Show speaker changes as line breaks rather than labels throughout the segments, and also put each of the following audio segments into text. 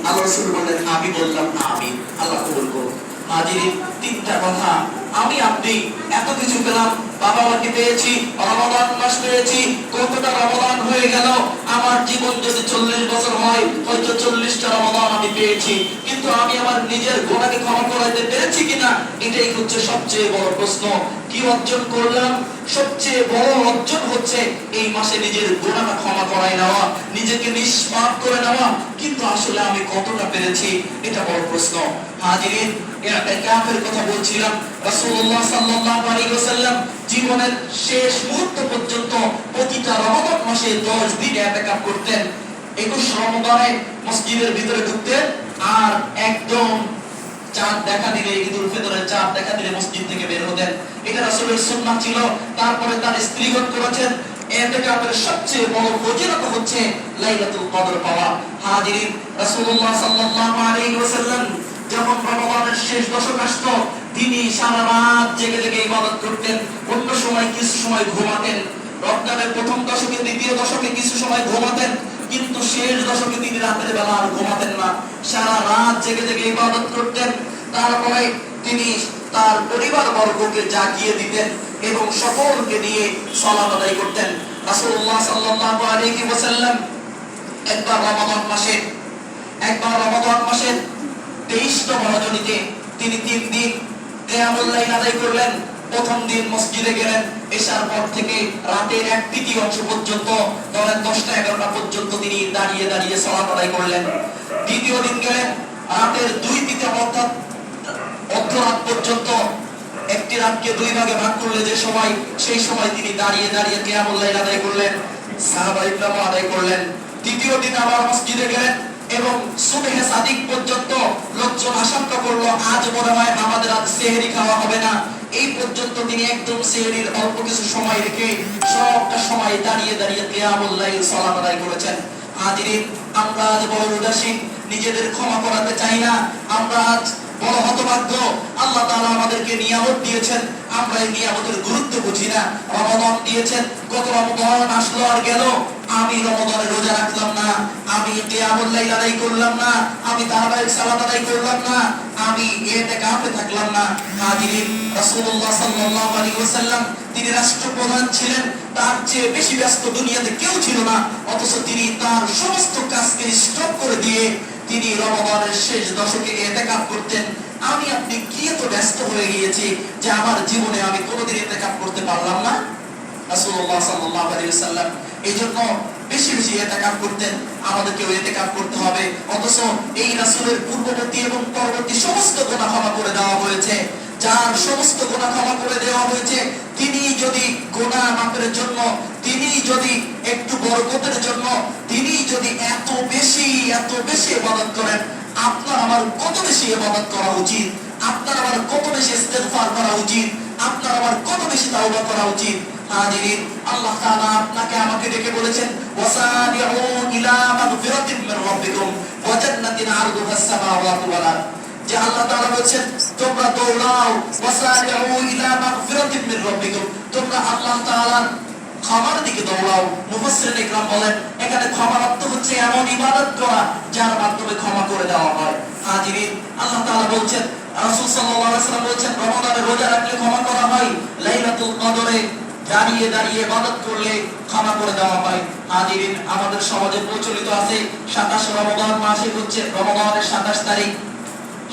আল্লাহ রাসূল বললেন আমি বললাম আমিন, আল্লাহ কবুল করুন। হাজিরিন, তিনটা কথা, আমি আপনি এত কিছু পেলাম, বাবা মাকে পেয়েছি, রমাদান মাস পেয়েছি, কতটা রমাদান হয়ে গেল, আমার জীবন যদি 40 বছর হয় হয়তো 40টা রমাদান আমি পেয়েছি, কিন্তু আমি আমার নিজের গুনাহকে ক্ষমা করাইতে পেরেছি কিনা, এটাই হচ্ছে সবচেয়ে বড় প্রশ্ন। কি অর্জন করলাম? সবচেয়ে বড় অর্জন হচ্ছে এই মাসে নিজের গুনাহটা ক্ষমা করাই নেওয়া, নিজেকে নিষ্পাপ করে নেওয়া, কিন্তু আসলে আমি কতটা পেরেছি, এটা বড় প্রশ্ন। হাজিরিন, ইতিকাফের কথা বলছিলাম। রাসূলুল্লাহ সাল্লাল্লাহু আলাইহি ওয়াসাল্লাম জীবনের শেষ মুহূর্ত পর্যন্ত প্রতিটা রমজান মাসে 10 দিন ইতিকাফ করতেন। 21 রমজানে মসজিদের ভিতরে ঢুকতেন, আর একদম চাঁদ দেখা দিলে, ঈদুল ফিতরের চাঁদ দেখা দিলে মসজিদ থেকে বের হতেন। এটা রাসূলের সুন্নাহ ছিল। তারপরে তার স্ত্রীগণ করেছেন। ইতিকাফের সবচেয়ে বড় ফজিলত হচ্ছে লাইলাতুল কদর পাওয়া। হাজিরিন, রাসূলুল্লাহ সাল্লাল্লাহু আলাইহি ওয়াসাল্লাম যখন রমজানের শেষ দশক আসতো, তিনি সারা রাত জেগে জেগে ইবাদত করতেন। অন্য সময় কিছু সময় ঘুমাতেন। রমজানের প্রথম দশকে, দ্বিতীয় দশকে কিছু সময় ঘুমাতেন, কিন্তু শেষ দশকে তিনি রাতের বেলা আর ঘুমাতেন না, সারা রাত জেগে জেগে ইবাদত করতেন। তারপরে তিনি তার পরিবার বর্গকে জাগিয়ে দিতেন এবং সকলকে নিয়ে সালাত আদায় করতেন। রাসূলুল্লাহ সাল্লাল্লাহু আলাইহি ওয়াসাল্লাম একবার রমজান মাসের 23তম রজনীতে তিনি 3 দিন কিয়ামুল লাইল আদায় করলেন। প্রথম দিন মসজিদে গেলেন, এশার পর থেকে রাতের 1/3 পর্যন্ত, ধরেন 10টা 11টা পর্যন্ত তিনি দাঁড়িয়ে দাঁড়িয়ে সালাত আদায় করলেন। দ্বিতীয় দিন গেলেন, রাতের 2/3 অর্ধরাত পর্যন্ত, একটি রাতকে 2 ভাগে ভাগ করলে যে সময়, সেই সময় তিনি দাঁড়িয়ে দাঁড়িয়ে কিয়ামুল লাইল আদায় করলেন, সাহাবায়ে কেরাম আদায় করলেন। তৃতীয় দিন আবার মসজিদে গেলেন এবং সুবহে সাদিক পর্যন্ত লোকজন আশঙ্কা করলো আজ মনে হয় আমাদের আজ সেহরি খাওয়া হবে না। এই পর্যন্ত তিনি একদম সেহরির অল্প কিছু সময় রেখে সবটা সময় দাঁড়িয়ে দাঁড়িয়ে কিয়ামুল লাইল সালাত আদায় করেছেন। হাজিরিন, আমরা আজ বড় উদাসীন, নিজেদের ক্ষমা করাতে চাই না। আমরা আজ বড় হতভাগ্য। আল্লাহ তাআলা আমাদেরকে নিয়ামত দিয়েছেন, আমরা এই নিয়ামতের গুরুত্ব বুঝি না। রমাদান দিয়েছেন, গত রমাদান আসলো আর গেল, আমি রমাদানে রোজা রাখলাম না, আমি কিয়ামুল লাইল আদায় করলাম না, আমি তারাবির সালাত আদায় করলাম না, আমি ইতিকাফে থাকলাম না। হাজিরিন, রাসূলুল্লাহ সাল্লাল্লাহু আলাইহি ওয়াসাল্লাম তিনি রাষ্ট্রপ্রধান ছিলেন, তার চেয়ে বেশি ব্যস্ত দুনিয়াতে কেউ ছিল না, অথচ তিনি তার সমস্ত কাজকে স্টপ করে দিয়ে তিনি রমজানের শেষ দশকে ইতিকাফ করতেন। আমি আপনি কি এত ব্যস্ত হয়ে গিয়েছি যে আমার জীবনে আমি কোনোদিন ইতিকাফ করতে পারলাম না? রাসূলুল্লাহ সাল্লাল্লাহু আলাইহি ওয়াসাল্লাম এইজন্য বেশি বেশি ইতিকাফ করতেন। আমাদেরকেও ইতিকাফ করতে হবে। অথচ এই রাসূলের পূর্ববর্তী এবং পরবর্তী সমস্ত গুনাহ ক্ষমা করে দেওয়া হয়েছে। যার সমস্ত গুনাহ ক্ষমা করে দেওয়া হয়েছে, তিনি যদি গুনাহ মাফের জন্য, তিনি যদি একটু বরকতের জন্য, তিনি যদি এত বেশি ইবাদত করেন, আপনার আমার কত বেশি ইবাদত করা উচিত, আপনার আমার কত বেশি ইস্তিগফার করা উচিত, আপনার আমার কত বেশি তাওবা করা উচিত। হাজিরিন, আল্লাহ তাআলা আপনাকে আমাকে ডেকে বলেছেন, ওয়াসাবিউ ইলা মাগফিরাতিন মির রাব্বিকুম ওয়া জান্নাতিন আরদুহাস সামাওয়াতু ওয়াল আরদ। যে আল্লাহ তাআলা বলেছেন তোমরা দৌড়াও, ওয়াসাবিউ ইলা মাগফিরাতিন মির রাব্বিকুম, তোমরা আল্লাহ তাআলার ক্ষমার দিকে দৌড়াও। মুফাসসিরিন ইকরাম বলেন, এখানে ক্ষমার অর্থ হচ্ছে এমন ইবাদত করা যার মাধ্যমে ক্ষমা করে দেওয়া হয়। হাজিরিন, আল্লাহ তাআলা বলেছেন, রাসূল সাল্লাল্লাহু আলাইহি ওয়াসাল্লাম বলেছেন, রমাদানে রোজা রাখলে ক্ষমা করা হয়, লাইলাতুল কদরে দাঁড়িয়ে দাঁড়িয়ে ইবাদত করলে ক্ষমা করে দেওয়া হয়। হাজিরিন, আমাদের সমাজে প্রচলিত আছে 27 রমজান মাসে হচ্ছে রমজানের 27 তারিখ,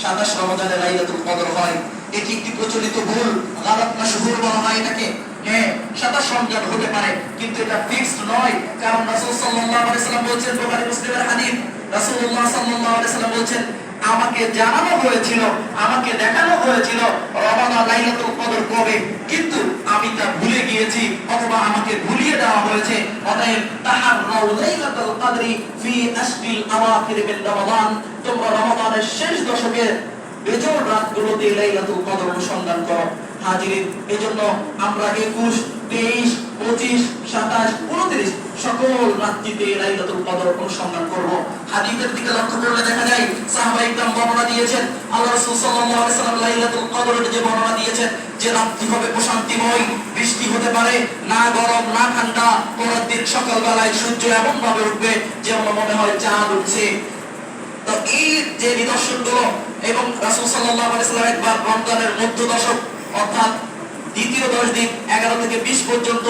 27 রমজানে লাইলাতুল কদর হয়। এটি একটি প্রচলিত ভুল, গালাত মাশহুর বলা হয় এটাকে। হ্যাঁ, 27 রমজান হতে পারে, কিন্তু এটা ফিক্সড নয়। কারণ রাসূল সাল্লাল্লাহু আলাইহি ওয়াসাল্লাম বলেছেন, বুখারী মুসলিমের হাদিস, রাসূলুল্লাহ সাল্লাল্লাহু আলাইহি ওয়াসাল্লাম বলেছেন, আমাকে জানানো হয়েছিল, আমাকে দেখানো হয়েছিল রমাদান লাইলাতুল কদর কবে, কিন্তু আমি তা ভুলে গিয়েছি অথবা আমাকে ভুলিয়ে দেওয়া হয়েছে। অতএব তাহাররাউ লাইলাতুল কদরি ফি আশরিল আওয়াখির মিন রমাদান, তোমরা রমাদানের শেষ দশকের বেজোড় রাতগুলোতে লাইলাতুল কদর অনুসন্ধান করো। হাজিরিন, এজন্য আমরা 21, 23, 25, 27, 29 সকল রাত্রিতে লাইলাতুল কদর অনুসন্ধান করব। হাদিসের দিকে লক্ষ্য করলে দেখা যায় সাহাবায়ে কেরাম বর্ণনা দিয়েছেন, আল্লাহ রাসূল সাল্লাল্লাহু আলাইহি ওয়াসাল্লাম লাইলাতুল কদরের যে বর্ণনা দিয়েছেন, যে রাত্রি হবে প্রশান্তিময়, বৃষ্টি হতে পারে না, গরম না ঠান্ডা, পরের দিন সকালবেলায় সূর্য এমন ভাবে উঠবে যেমন মনে হয় চাঁদ উঠছে। এই যে নিদর্শনগুলো এবং রাসূল সাল্লাল্লাহু আলাইহি ওয়াসাল্লাম একবার রমজানের মধ্য দশক অর্থাৎ দ্বিতীয় 10 দিন 11 থেকে 20 পর্যন্ত